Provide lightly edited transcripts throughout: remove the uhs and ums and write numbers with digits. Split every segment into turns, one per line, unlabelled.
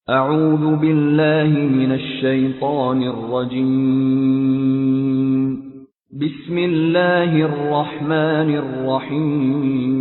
أعوذ بالله من الشيطان الرجيم بسم الله الرحمن الرحيم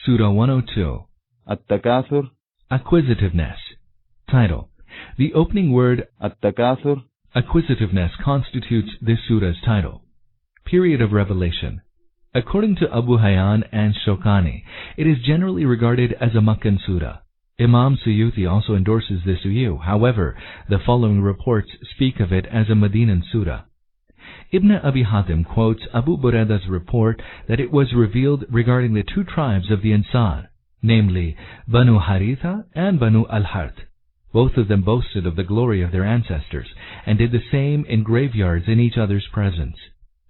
Surah 102
At-Takathur.
Acquisitiveness. Title. The opening word
At-Takathur.
Acquisitiveness constitutes this surah's title. Period of revelation. According to Abu Hayyan and Shawkani, it is generally regarded as a Makkan surah. Imam Suyuti also endorses this view. However, the following reports speak of it as a Medinan surah. Ibn Abi Hatim quotes Abu Buraida's report that it was revealed regarding the two tribes of the Ansar, namely Banu Haritha and Banu al-Harth. Both of them boasted of the glory of their ancestors and did the same in graveyards in each other's presence.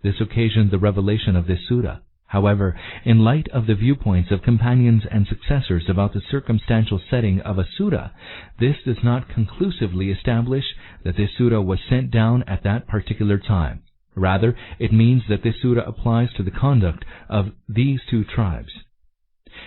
This occasioned the revelation of this surah. However, in light of the viewpoints of companions and successors about the circumstantial setting of a surah, this does not conclusively establish that this surah was sent down at that particular time. Rather, it means that this surah applies to the conduct of these two tribes.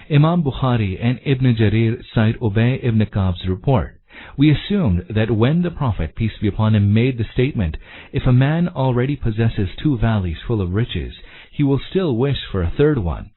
Imam Bukhari and Ibn Jarir cite Ubay ibn Ka'b's report. We assumed that when the Prophet, peace be upon him, made the statement, "If a man already possesses two valleys full of riches, he will still wish for a third one.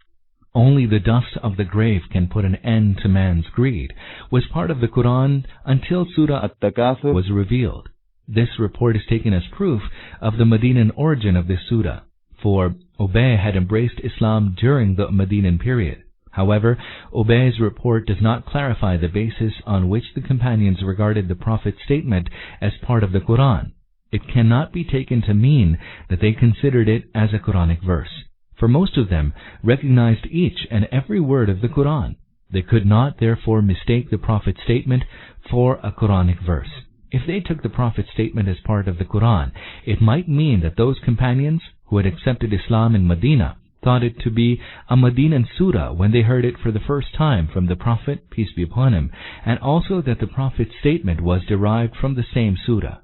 Only the dust of the grave can put an end to man's greed," was part of the Quran until Surah At-Takathur was revealed. This report is taken as proof of the Medinan origin of this surah, for Ubay had embraced Islam during the Medinan period. However, Ubay's report does not clarify the basis on which the companions regarded the Prophet's statement as part of the Quran. It cannot be taken to mean that they considered it as a Quranic verse, for most of them recognized each and every word of the Quran. They could not therefore mistake the Prophet's statement for a Quranic verse. If they took the Prophet's statement as part of the Quran, it might mean that those companions who had accepted Islam in Medina thought it to be a Medinan surah when they heard it for the first time from the Prophet, peace be upon him, and also that the Prophet's statement was derived from the same surah.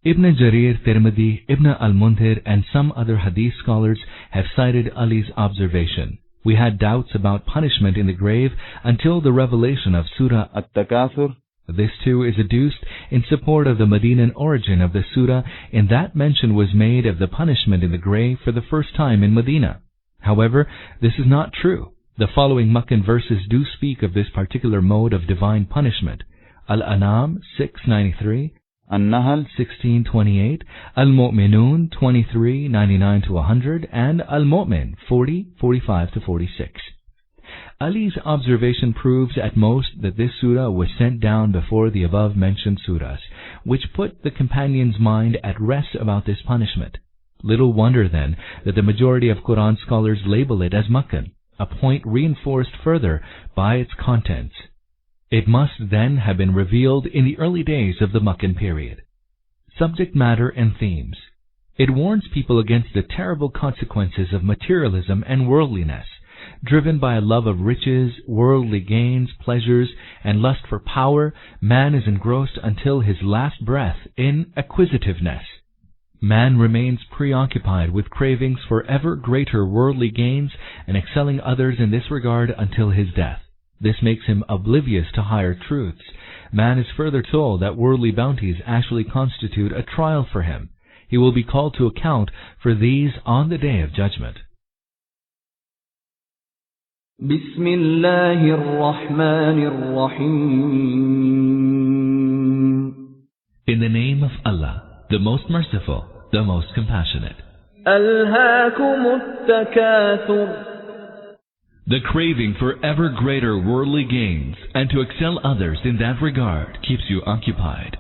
Ibn Jarir, Tirmidhi, Ibn al-Munthir, and some other hadith scholars have cited Ali's observation. We had doubts about punishment in the grave until the revelation of Surah
At-Takathur.
This too is adduced in support of the Medinan origin of the surah, in that mention was made of the punishment in the grave for the first time in Medina. However, this is not true. The following Makkan verses do speak of this particular mode of divine punishment. Al-An'am 6:93,
An-Nahl
16:28, Al-Mu'minun 23:99-100, and Al-Mu'min 40:45-46. Ali's observation proves at most that this surah was sent down before the above-mentioned surahs, which put the companions' mind at rest about this punishment. Little wonder, then, that the majority of Quran scholars label it as Makkan, a point reinforced further by its contents. It must then have been revealed in the early days of the Makkan period. Subject matter and themes. It warns people against the terrible consequences of materialism and worldliness. Driven by a love of riches, worldly gains, pleasures, and lust for power, man is engrossed until his last breath in acquisitiveness. Man remains preoccupied with cravings for ever greater worldly gains and excelling others in this regard until his death. This makes him oblivious to higher truths. Man is further told that worldly bounties actually constitute a trial for him. He will be called to account for these on the Day of Judgment.
Bismillahir Rahmanir Rahim.
In the name of Allah, the most merciful, the most compassionate.
Alhaakumut Takathur.
The craving for ever greater worldly gains and to excel others in that regard keeps you occupied.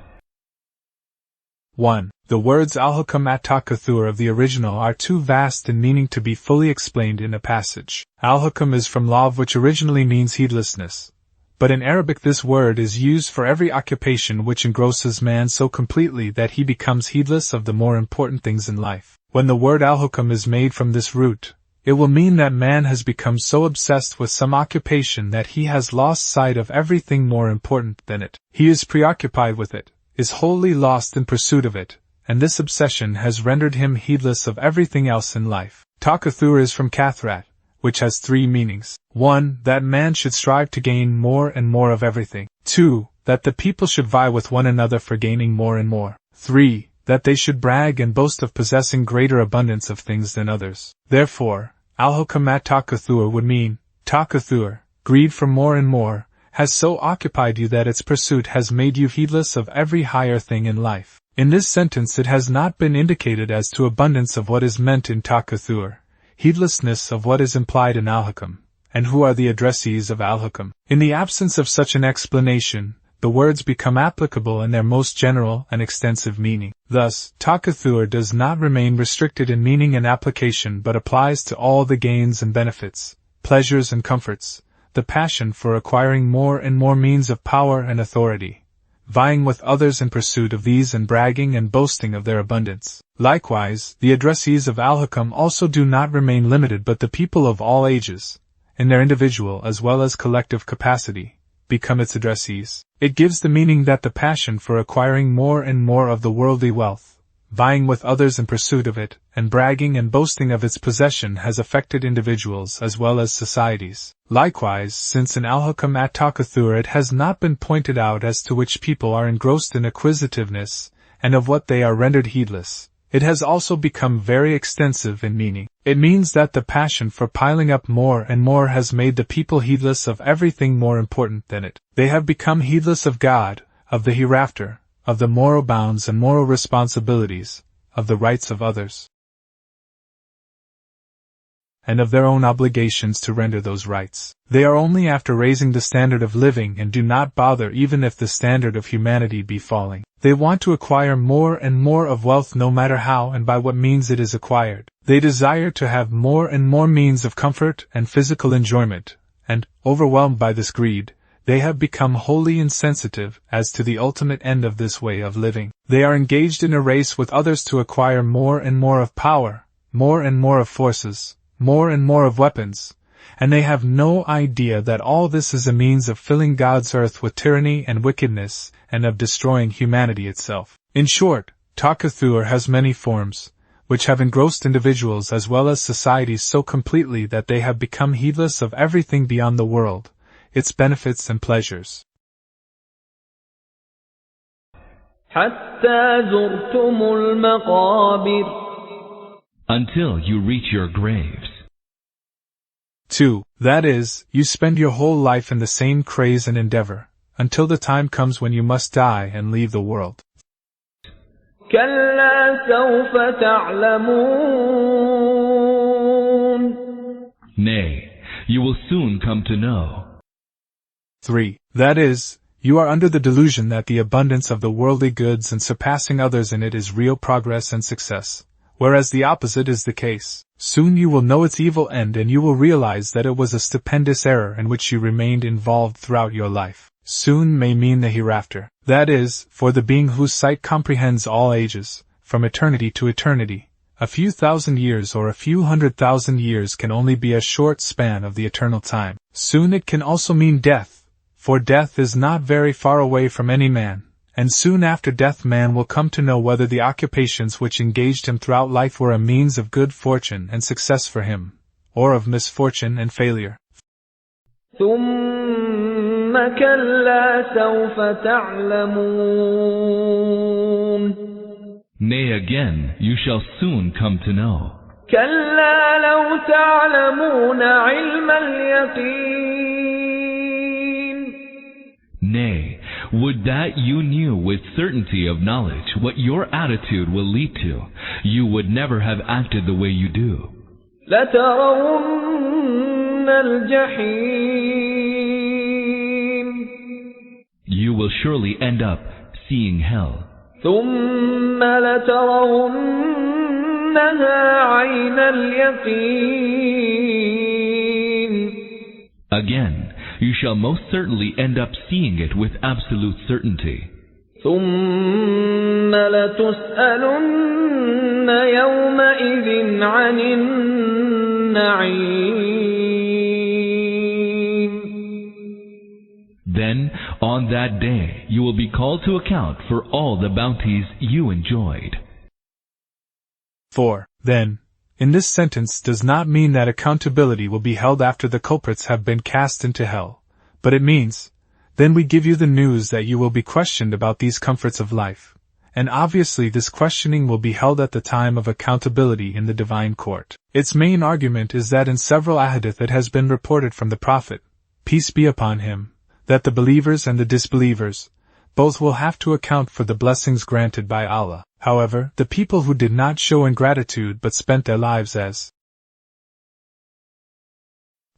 1. The words Al-Hukam At-Takathur of the original are too vast in meaning to be fully explained in a passage. Al-Hukam is from law, which originally means heedlessness. But in Arabic this word is used for every occupation which engrosses man so completely that he becomes heedless of the more important things in life. When the word al-hukam is made from this root, it will mean that man has become so obsessed with some occupation that he has lost sight of everything more important than it. He is preoccupied with it, is wholly lost in pursuit of it, and this obsession has rendered him heedless of everything else in life. Takathur is from kathrat, which has three meanings. 1. That man should strive to gain more and more of everything. 2. That the people should vie with one another for gaining more and more. 3. That they should brag and boast of possessing greater abundance of things than others. Therefore, Al-Hukam At-Takathur would mean, Takathur, greed for more and more, has so occupied you that its pursuit has made you heedless of every higher thing in life. In this sentence it has not been indicated as to abundance of what is meant in Takathur, heedlessness of what is implied in Al-Hukam, and who are the addressees of Al-Hukam. In the absence of such an explanation, the words become applicable in their most general and extensive meaning. Thus, Takathur does not remain restricted in meaning and application but applies to all the gains and benefits, pleasures and comforts, the passion for acquiring more and more means of power and authority, vying with others in pursuit of these and bragging and boasting of their abundance. Likewise, the addressees of Al-Hukam also do not remain limited but the people of all ages, in their individual as well as collective capacity, become its addressees. It gives the meaning that the passion for acquiring more and more of the worldly wealth, vying with others in pursuit of it, and bragging and boasting of its possession has affected individuals as well as societies. Likewise, since in Al-Hukam At-Takathur it has not been pointed out as to which people are engrossed in acquisitiveness, and of what they are rendered heedless, it has also become very extensive in meaning. It means that the passion for piling up more and more has made the people heedless of everything more important than it. They have become heedless of God, of the hereafter, of the moral bounds and moral responsibilities, of the rights of others, and of their own obligations to render those rights. They are only after raising the standard of living and do not bother even if the standard of humanity be falling. They want to acquire more and more of wealth no matter how and by what means it is acquired. They desire to have more and more means of comfort and physical enjoyment, and, overwhelmed by this greed, they have become wholly insensitive as to the ultimate end of this way of living. They are engaged in a race with others to acquire more and more of power, more and more of forces, more and more of weapons, and they have no idea that all this is a means of filling God's earth with tyranny and wickedness, and of destroying humanity itself. In short, Takathur has many forms, which have engrossed individuals as well as societies so completely that they have become heedless of everything beyond the world, its benefits and pleasures.
حتى زرتم المقابر.
Until you reach your graves.
2. That is, you spend your whole life in the same craze and endeavor, until the time comes when you must die and leave the world.
كلا سوف تعلمون.
Nay, you will soon come to know.
3. That is, you are under the delusion that the abundance of the worldly goods and surpassing others in it is real progress and success, whereas the opposite is the case. Soon you will know its evil end and you will realize that it was a stupendous error in which you remained involved throughout your life. Soon may mean the hereafter. That is, for the being whose sight comprehends all ages, from eternity to eternity, a few thousand years or a few 100,000 years can only be a short span of the eternal time. Soon it can also mean death, for death is not very far away from any man, and soon after death man will come to know whether the occupations which engaged him throughout life were a means of good fortune and success for him, or of misfortune and failure.
ثم كلا سوف تعلمون.
Nay, again, you shall soon come to know.
كلا لو تعلمون علم اليقين.
Nay, would that you knew with certainty of knowledge what your attitude will lead to, you would never have acted the way you do.
لترون الجحيم.
You will surely end up seeing hell.
ثم لترونها عين اليقين.
Again, you shall most certainly end up seeing it with absolute certainty.
ثم لتسألن يومئذ عن النعيم.
Then, on that day, you will be called to account for all the bounties you enjoyed.
4. Then, in this sentence does not mean that accountability will be held after the culprits have been cast into hell, but it means, then we give you the news that you will be questioned about these comforts of life, and obviously this questioning will be held at the time of accountability in the divine court. Its main argument is that in several ahadith it has been reported from the Prophet, peace be upon him, that the believers and the disbelievers, both will have to account for the blessings granted by Allah. However, the people who did not show ingratitude but spent their lives as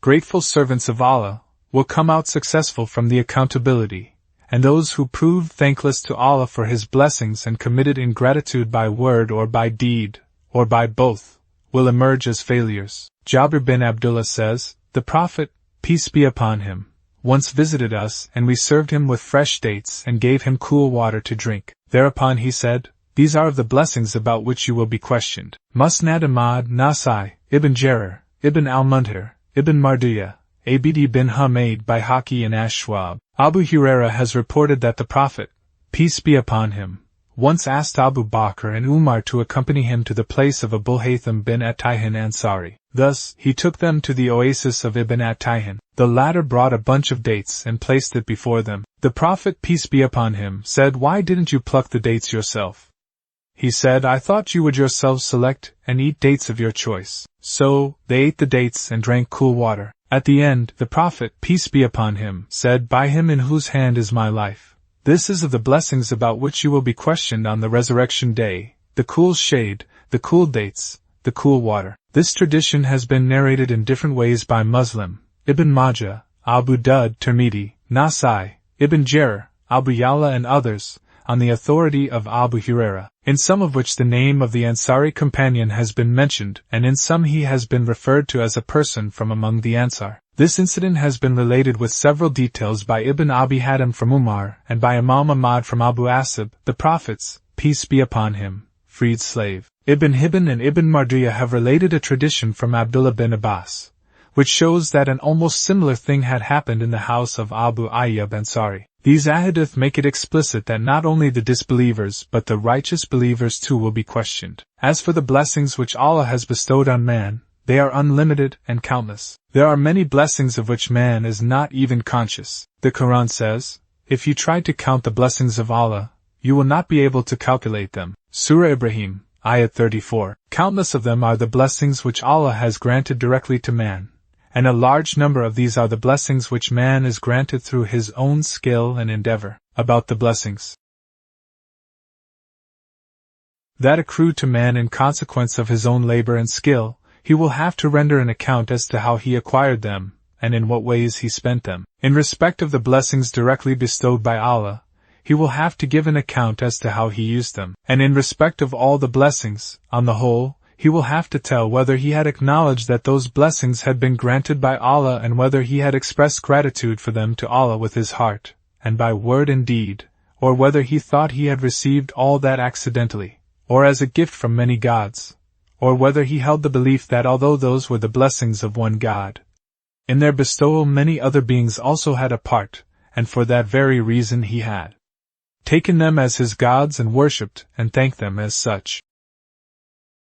grateful servants of Allah will come out successful from the accountability, and those who proved thankless to Allah for His blessings and committed ingratitude by word or by deed, or by both, will emerge as failures. Jabir bin Abdullah says, the Prophet, peace be upon him, once visited us and we served him with fresh dates and gave him cool water to drink. Thereupon he said, these are of the blessings about which you will be questioned. Musnad Ahmad, Nasai, Ibn Jarir, Ibn al-Mundhir, Ibn Mardiyah, Abd bin Humayd by Haki and Ashwab. Abu Huraira has reported that the Prophet, peace be upon him, once asked Abu Bakr and Umar to accompany him to the place of Abu Haytham bin At-Tayhan Ansari. Thus, he took them to the oasis of Ibn At-Tayhan. The latter brought a bunch of dates and placed it before them. The Prophet, peace be upon him, said, why didn't you pluck the dates yourself? He said, I thought you would yourselves select and eat dates of your choice. So, they ate the dates and drank cool water. At the end, the Prophet, peace be upon him, said, by him in whose hand is my life, this is of the blessings about which you will be questioned on the resurrection day, the cool shade, the cool dates, the cool water. This tradition has been narrated in different ways by Muslim, Ibn Majah, Abu Dawud, Tirmidhi, Nasai, Ibn Jarir, Abu Ya'la and others, on the authority of Abu Huraira, in some of which the name of the Ansari companion has been mentioned, and in some he has been referred to as a person from among the Ansar. This incident has been related with several details by Ibn Abi Hatim from Umar, and by Imam Ahmad from Abu Asib, the Prophet's, peace be upon him, freed slave. Ibn Hibban and Ibn Mardiyah have related a tradition from Abdullah bin Abbas, which shows that an almost similar thing had happened in the house of Abu Ayyub Ansari. These ahadith make it explicit that not only the disbelievers but the righteous believers too will be questioned. As for the blessings which Allah has bestowed on man, they are unlimited and countless. There are many blessings of which man is not even conscious. The Quran says, if you try to count the blessings of Allah, you will not be able to calculate them. Surah Ibrahim, Ayat 34. Countless of them are the blessings which Allah has granted directly to man, and a large number of these are the blessings which man is granted through his own skill and endeavor. About the blessings that accrue to man in consequence of his own labor and skill, he will have to render an account as to how he acquired them, and in what ways he spent them. In respect of the blessings directly bestowed by Allah, he will have to give an account as to how he used them. And in respect of all the blessings, on the whole, he will have to tell whether he had acknowledged that those blessings had been granted by Allah and whether he had expressed gratitude for them to Allah with his heart, and by word and deed, or whether he thought he had received all that accidentally, or as a gift from many gods, or whether he held the belief that although those were the blessings of one God, in their bestowal many other beings also had a part, and for that very reason he had taken them as his gods and worshipped and thanked them as such.